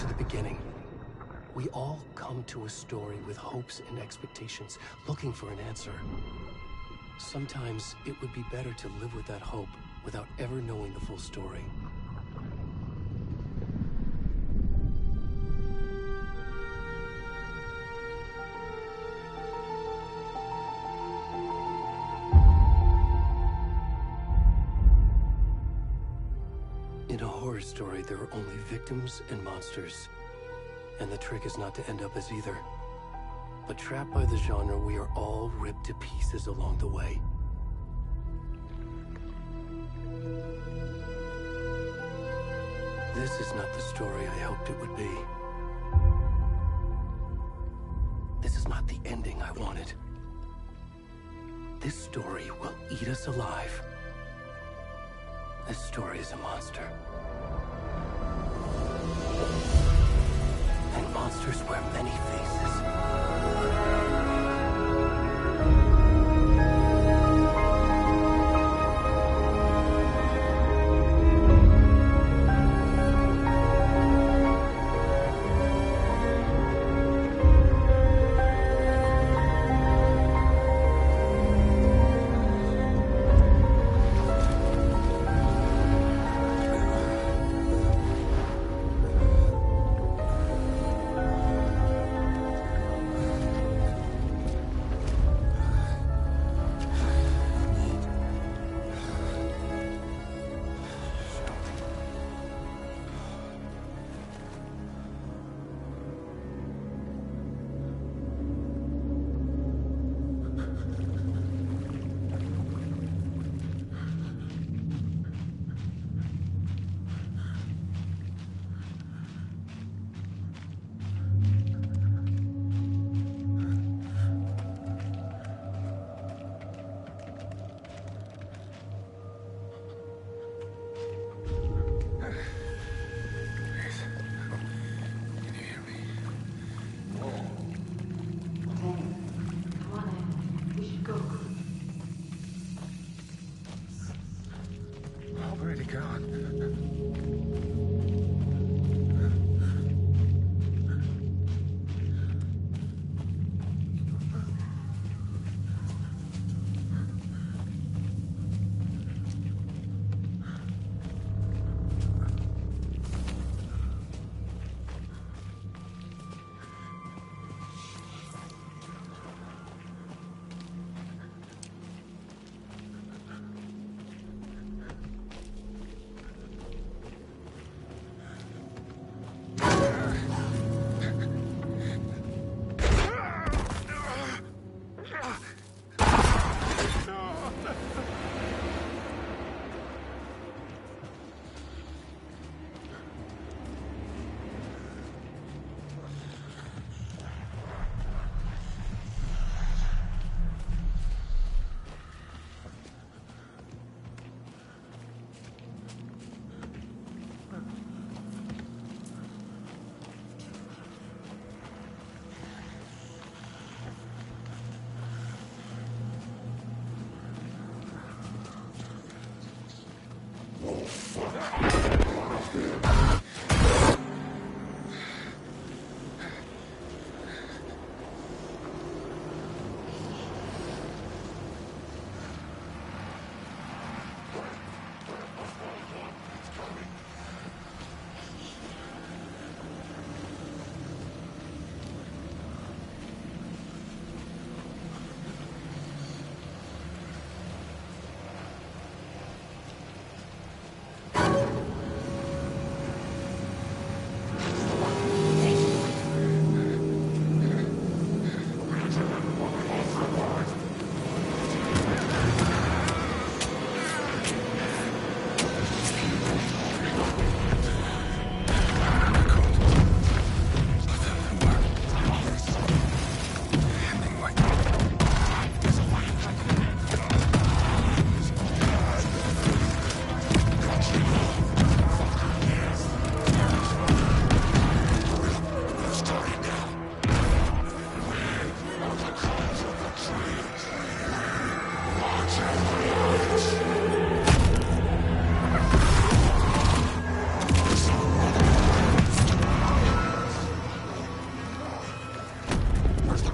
to the beginning. We all come to a story with hopes and expectations, looking for an answer. Sometimes it would be better to live with that hope without ever knowing the full story. In a horror story, there are only victims and monsters. And the trick is not to end up as either. But trapped by the genre, we are all ripped to pieces along the way. This is not the story I hoped it would be. This is not the ending I wanted. This story will eat us alive. This story is a monster. And monsters wear many faces.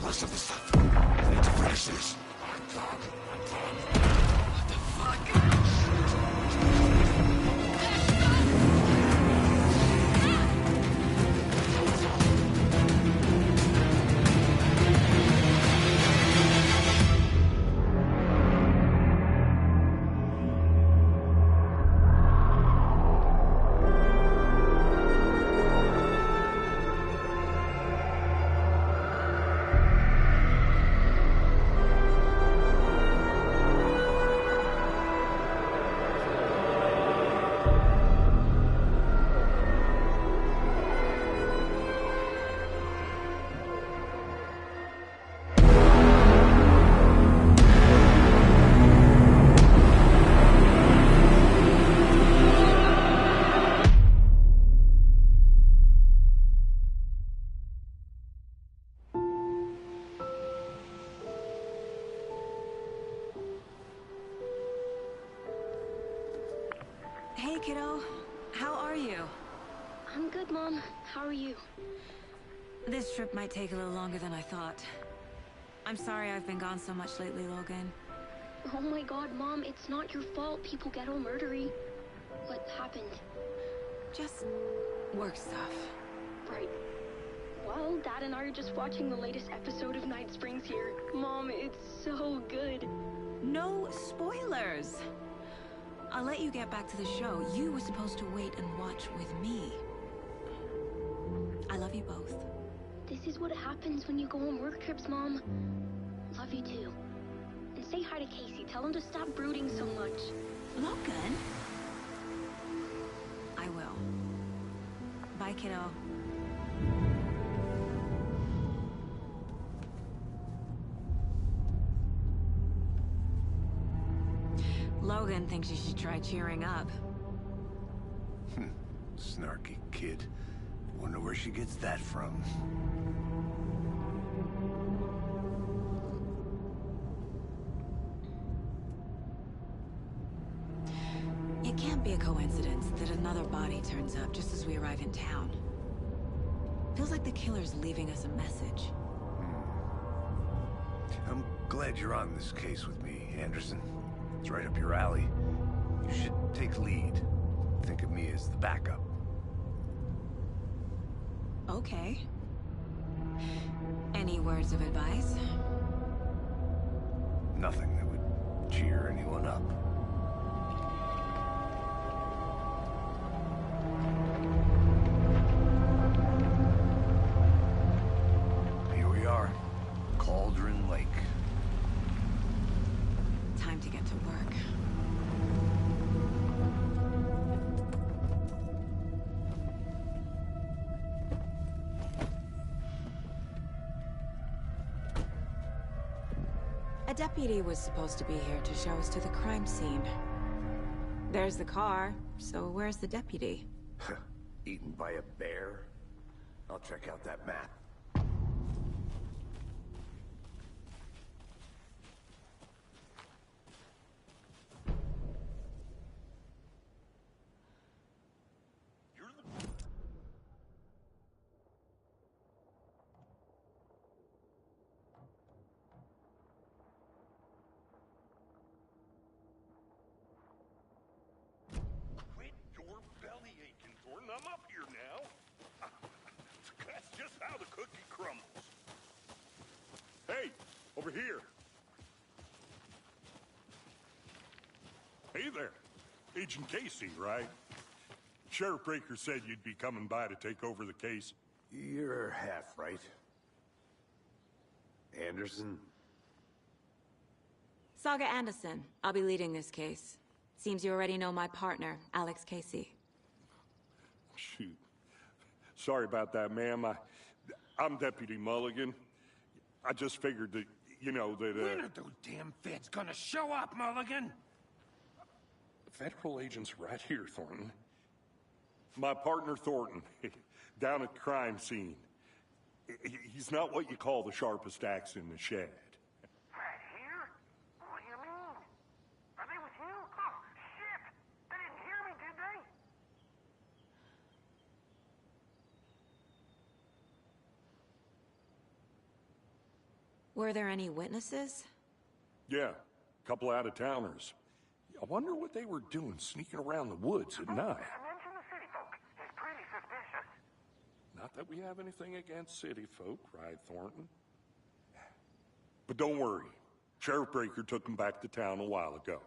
rest of the stuff. I need to finish this. What the fuck? Hey, kiddo. How are you? I'm good, Mom. How are you? This trip might take a little longer than I thought. I'm sorry I've been gone so much lately, Logan. Oh my god, Mom, it's not your fault people get all murdery. What happened? Just work stuff. Right. Well, Dad and I are just watching the latest episode of Night Springs here. Mom, it's so good. No spoilers! I'll let you get back to the show. You were supposed to wait and watch with me. I love you both. This is what happens when you go on work trips, Mom. Love you too. And say hi to Casey. Tell him to stop brooding so much. Logan? I will. Bye, kiddo. Logan thinks you should try cheering up. Snarky kid. Wonder where she gets that from. It can't be a coincidence that another body turns up just as we arrive in town. Feels like the killer's leaving us a message. I'm glad you're on this case with me, Anderson. It's right up your alley. You should take lead. Think of me as the backup. Okay. Any words of advice? Nothing that would cheer anyone up. Here we are. Cauldron Lake. Time to get to work. A deputy was supposed to be here to show us to the crime scene. There's the car, so where's the deputy? Eaten by a bear? I'll check out that map. Quit your belly aching, Thornton. I'm up here now. That's just how the cookie crumbles. Hey, over here. Hey there. Agent Casey, right? Sheriff Breaker said you'd be coming by to take over the case. You're half right. Anderson? Saga Anderson. I'll be leading this case. Seems you already know my partner, Alex Casey. Shoot. Sorry about that, ma'am. I'm Deputy Mulligan. I just figured that, you know, that, When are those damn feds gonna show up, Mulligan? Federal agent's right here, Thornton. My partner, Thornton, down at the crime scene. He's not what you call the sharpest axe in the shed. Right here? What do you mean? Are they with you? Oh, shit! They didn't hear me, did they? Were there any witnesses? Yeah, a couple out-of-towners. I wonder what they were doing sneaking around the woods at night. Mention the city folk. It's pretty suspicious. Not that we have anything against city folk, cried Thornton. But don't worry. Sheriff Breaker took them back to town a while ago.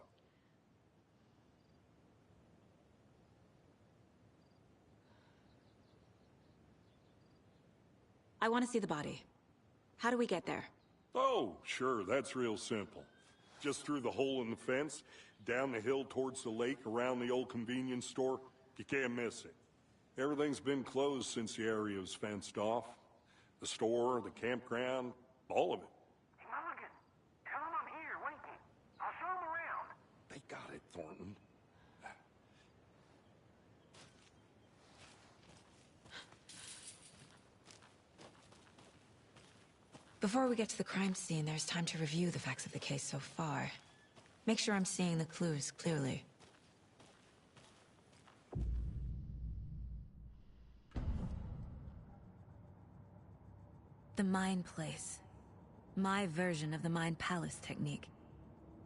I want to see the body. How do we get there? Oh, sure, that's real simple. Just through the hole in the fence, down the hill towards the lake, around the old convenience store. You can't miss it. Everything's been closed since the area was fenced off. The store, the campground, all of it. Hey, Mulligan, tell him I'm here waiting. I'll show him around. They got it, Thornton. Before we get to the crime scene, there's time to review the facts of the case so far. Make sure I'm seeing the clues clearly. The Mind Place. My version of the Mind Palace technique.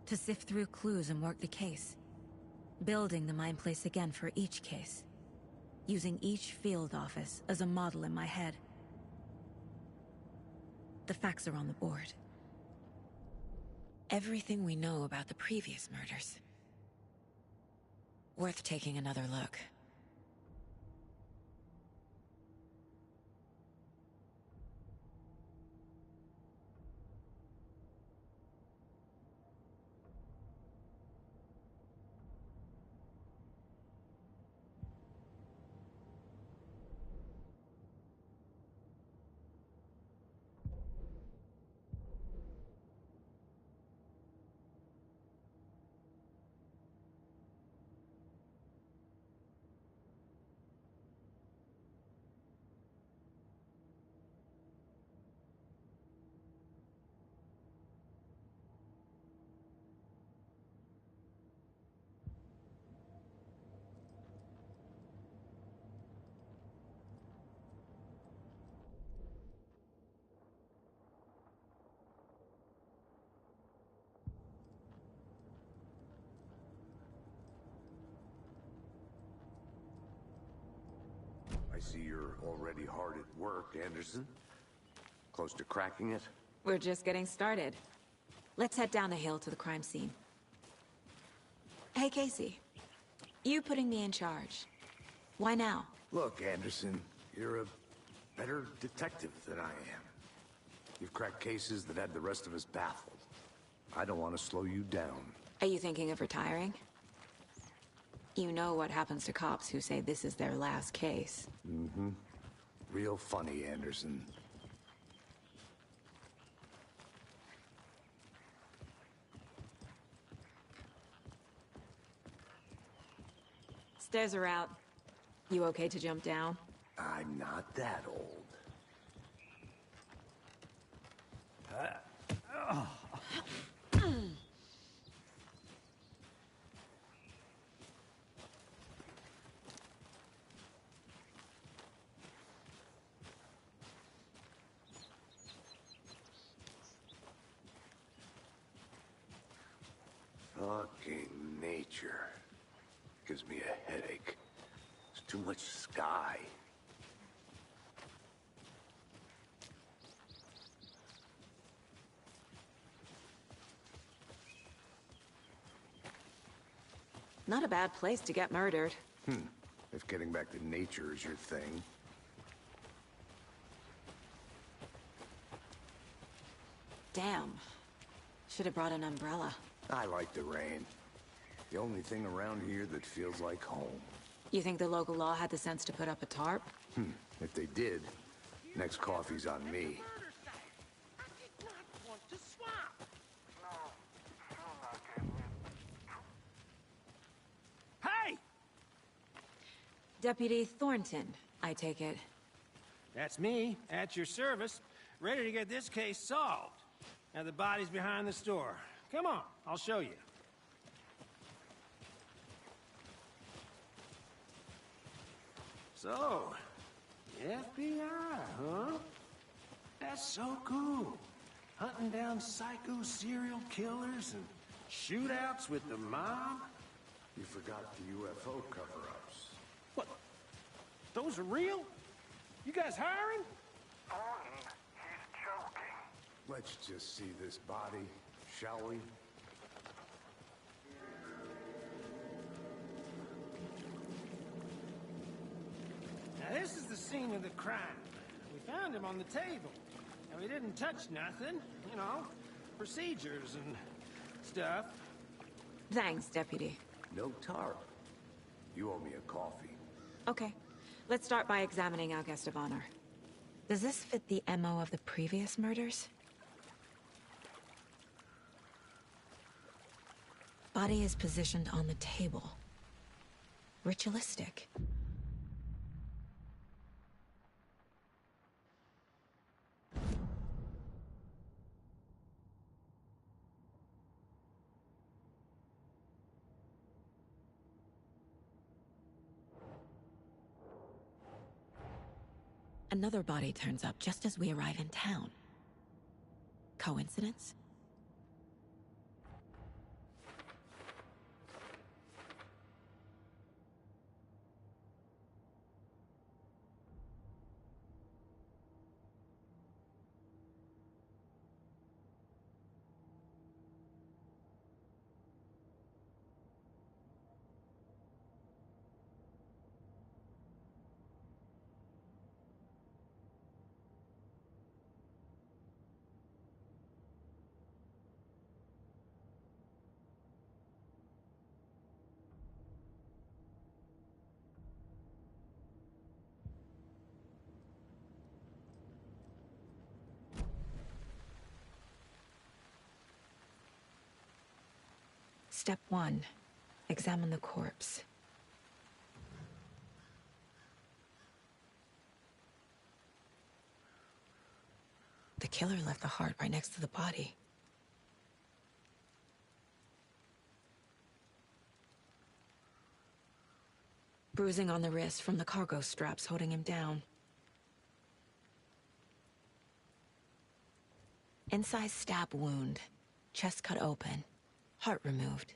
To sift through clues and work the case. Building the Mind Place again for each case. Using each field office as a model in my head. The facts are on the board. Everything we know about the previous murders. Worth taking another look. I see you're already hard at work, Anderson. Close to cracking it? We're just getting started. Let's head down the hill to the crime scene. Hey, Casey. You putting me in charge. Why now? Look, Anderson, you're a better detective than I am. You've cracked cases that had the rest of us baffled. I don't want to slow you down. Are you thinking of retiring? You know what happens to cops who say this is their last case. Mm-hmm. Real funny, Anderson. Stairs are out. You okay to jump down? I'm not that old. Fucking nature. Gives me a headache. There's too much sky. Not a bad place to get murdered. If getting back to nature is your thing. Damn. Should have brought an umbrella. I like the rain. The only thing around here that feels like home. You think the local law had the sense to put up a tarp? If they did, next coffee's on me. I did not want to swap. No, still not getting it. Hey! Deputy Thornton, I take it. That's me, at your service, ready to get this case solved. Now the body's behind the store. Come on, I'll show you. So, the FBI, huh? That's so cool. Hunting down psycho serial killers and shootouts with the mob? You forgot the UFO cover-ups. What? Those are real? You guys hiring? Thornton, he's joking. Let's just see this body, shall we? Now this is the scene of the crime. We found him on the table. And we didn't touch nothing, you know, procedures and stuff. Thanks, Deputy. No tarp. You owe me a coffee. Okay, let's start by examining our guest of honor. Does this fit the MO of the previous murders? Body is positioned on the table. Ritualistic. Another body turns up just as we arrive in town. Coincidence? Step 1. Examine the corpse. The killer left the heart right next to the body. Bruising on the wrist from the cargo straps holding him down. Incised stab wound. Chest cut open. Heart removed.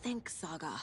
think, Saga.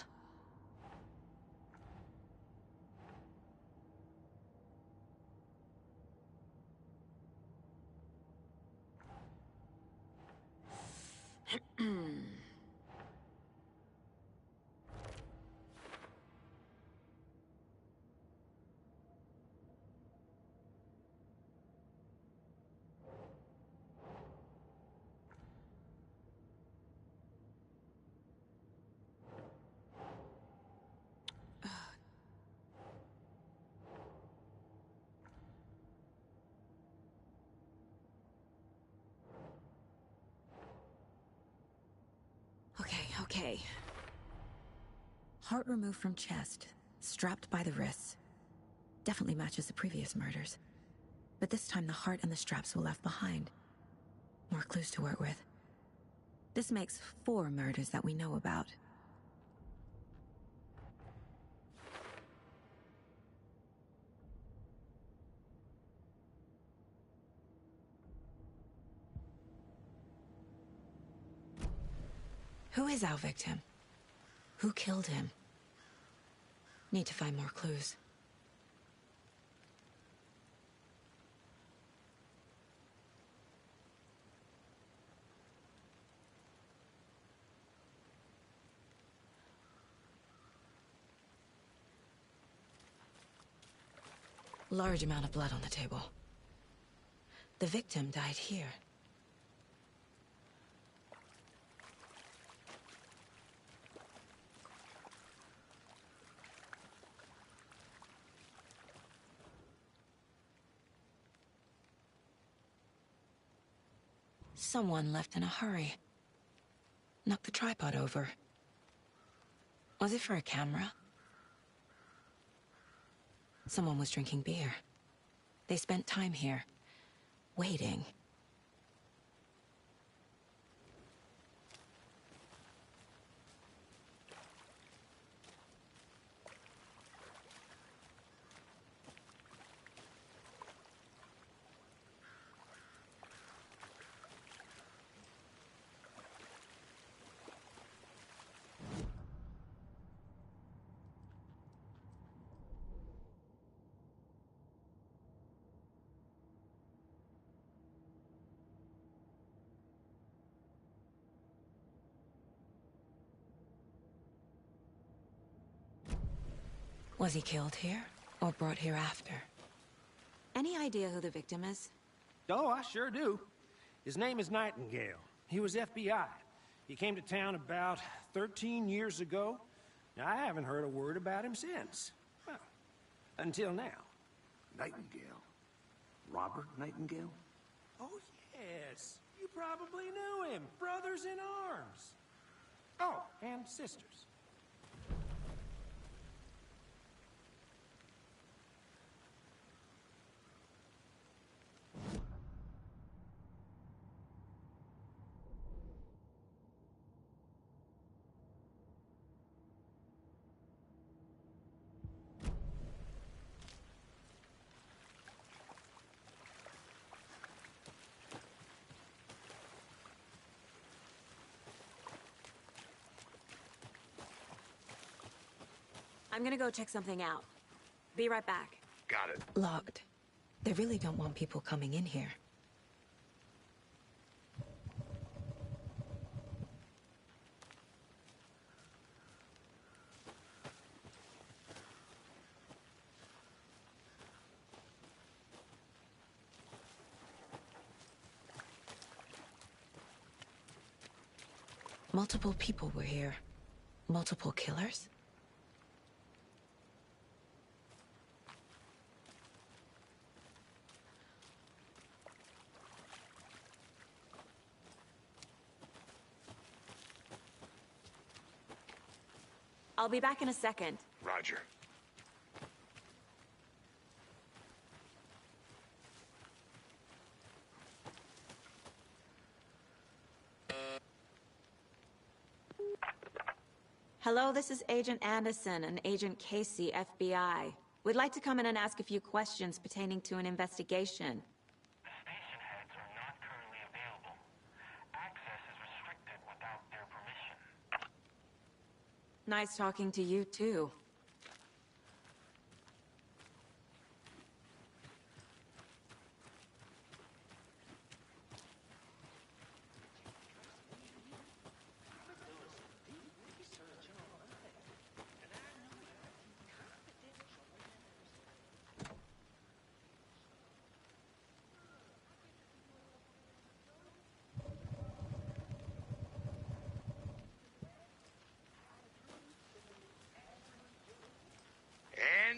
Okay. Heart removed from chest, strapped by the wrists. Definitely matches the previous murders. But this time the heart and the straps were left behind. More clues to work with. This makes 4 murders that we know about. Who is our victim? Who killed him? Need to find more clues. Large amount of blood on the table. The victim died here. Someone left in a hurry. Knocked the tripod over. Was it for a camera? Someone was drinking beer. They spent time here, waiting. Was he killed here, or brought here after? Any idea who the victim is? Oh, I sure do. His name is Nightingale. He was FBI. He came to town about 13 years ago. Now, I haven't heard a word about him since. Well, until now. Nightingale? Robert Nightingale? Oh, yes. You probably knew him. Brothers in arms. Oh, and sisters. I'm gonna go check something out. Be right back. Got it. Locked. They really don't want people coming in here. Multiple people were here. Multiple killers? I'll be back in a second. Roger. Hello, this is Agent Anderson and Agent Casey, FBI. We'd like to come in and ask a few questions pertaining to an investigation. The station heads are not currently available. Access is restricted without their permission. Nice talking to you, too.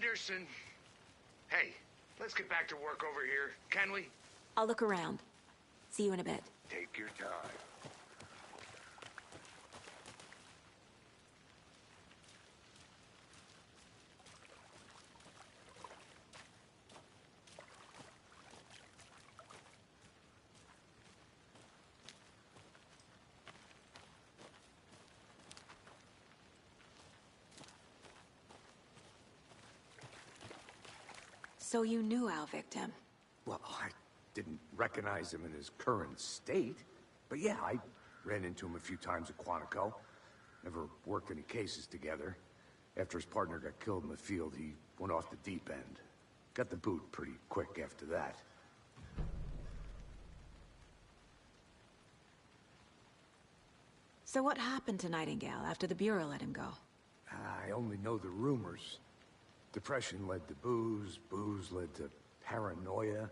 Anderson. Hey, let's get back to work over here, can we? I'll look around. See you in a bit. Take your time. So you knew our victim? Well, I didn't recognize him in his current state. But yeah, I ran into him a few times at Quantico. Never worked any cases together. After his partner got killed in the field, he went off the deep end. Got the boot pretty quick after that. So what happened to Nightingale after the Bureau let him go? I only know the rumors. Depression led to booze, booze led to paranoia.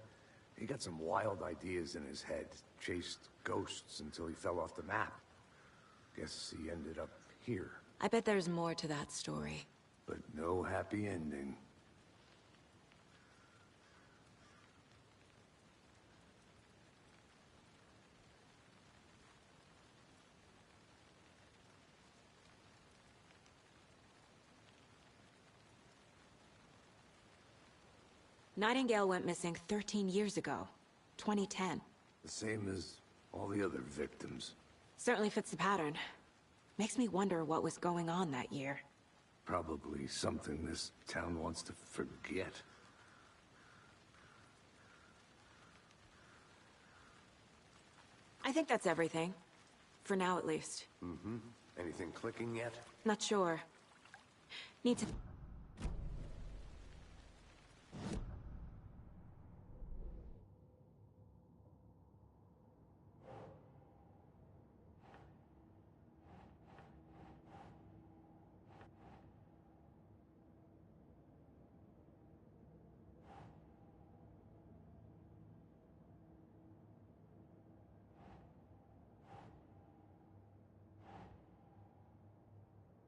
He got some wild ideas in his head, chased ghosts until he fell off the map. Guess he ended up here. I bet there's more to that story. But no happy ending. Nightingale went missing 13 years ago. 2010. The same as all the other victims. Certainly fits the pattern. Makes me wonder what was going on that year. Probably something this town wants to forget. I think that's everything. For now, at least. Mm-hmm. Anything clicking yet? Not sure. Need to...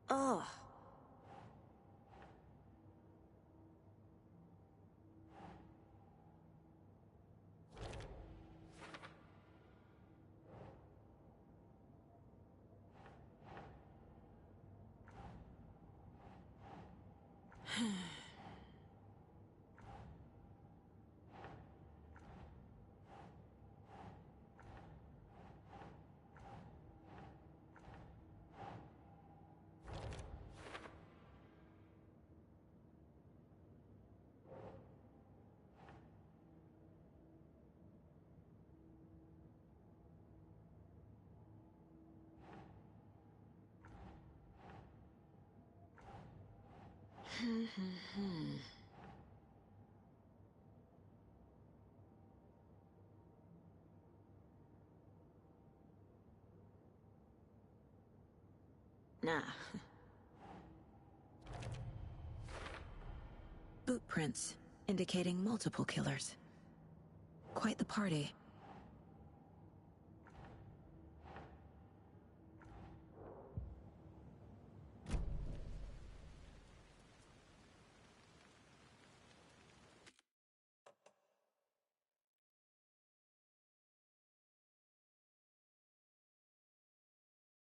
Ugh. Nah. Boot prints, indicating multiple killers. Quite the party.